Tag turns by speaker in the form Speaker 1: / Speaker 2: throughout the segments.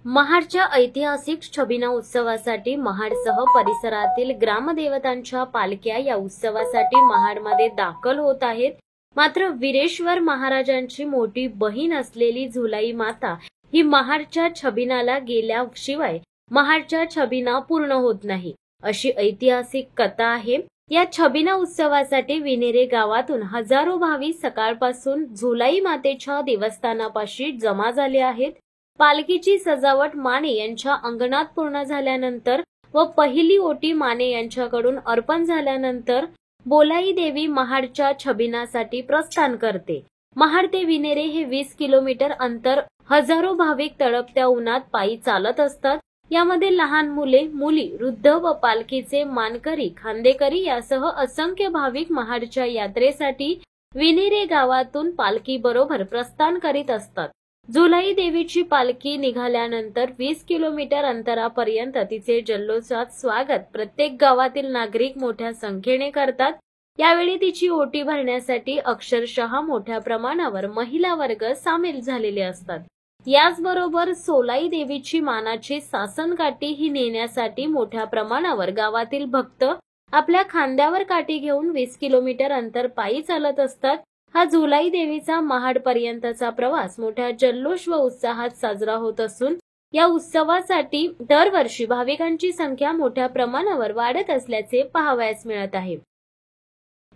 Speaker 1: महाडच्या ऐतिहासिक छबिना उत्सवासाठी महाडसह परिसरातील ग्रामदेवतांच्या पालख्या या उत्सवासाठी महाडमध्ये दाखल होत आहेत। मात्र वीरेश्वर महाराजांची मोठी बहीण असलेली झुलाई माता ही महाडच्या छबिनाला गेल्याशिवाय महाडच्या छबिना पूर्ण होत नाही, अशी ऐतिहासिक कथा आहे। या छबिना उत्सवासाठी विनेरे गावातून हजारो भाविक सकाळपासून झुलाई मातेच्या देवस्थानापाशी जमा झाले आहेत। पालखीची सजावट माने यांच्या अंगणात पूर्ण झाल्यानंतर व पहिली ओटी माने यांच्याकडून अर्पण झाल्यानंतर बोलाई देवी महाडच्या छबिनासाठी प्रस्थान करते। महाड ते विनेरे हे 20 किलोमीटर अंतर हजारो भाविक तळपत्या उन्हात पायी चालत असतात। यामध्ये लहान मुले, मुली, वृद्ध व पालखीचे मानकरी, खांदेकरी यासह असंख्य भाविक महाडच्या यात्रेसाठी विनेरे गावातून पालखी बरोबर प्रस्थान करीत असतात। झुलाई देवीची पालखी निघाल्यानंतर 20 किलोमीटर अंतरापर्यंत तिचे जल्लोषात स्वागत प्रत्येक गावातील नागरिक मोठ्या संख्येने करतात। यावेळी तिची ओटी भरण्यासाठी अक्षरशः मोठ्या प्रमाणावर महिला वर्ग सामील झालेले असतात। याचबरोबर सोलाई देवीची मानाची सासनकाठी ही नेण्यासाठी मोठ्या प्रमाणावर गावातील भक्त आपल्या खांद्यावर काठी घेऊन 20 किलोमीटर अंतर पायी चालत असतात। हा झुलाई देवीचा महाड पर्यंतचा प्रवास मोठ्या जल्लोष व उत्साहात साजरा होत असून या उत्सवासाठी दरवर्षी भाविकांची संख्या मोठ्या प्रमाणावर वाढत असल्याचे पाहावयास मिळत आहे।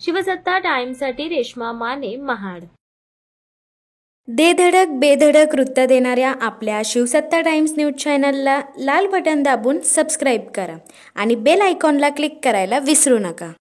Speaker 1: शिवसत्ता टाइम्ससाठी रेश्मा माने, महाड।
Speaker 2: दे धडक बेधडक वृत्त देणाऱ्या आपल्या शिवसत्ता टाइम्स न्यूज चॅनलला लाल बटन दाबून सबस्क्राईब करा आणि बेल आयकॉनला क्लिक करायला विसरू नका।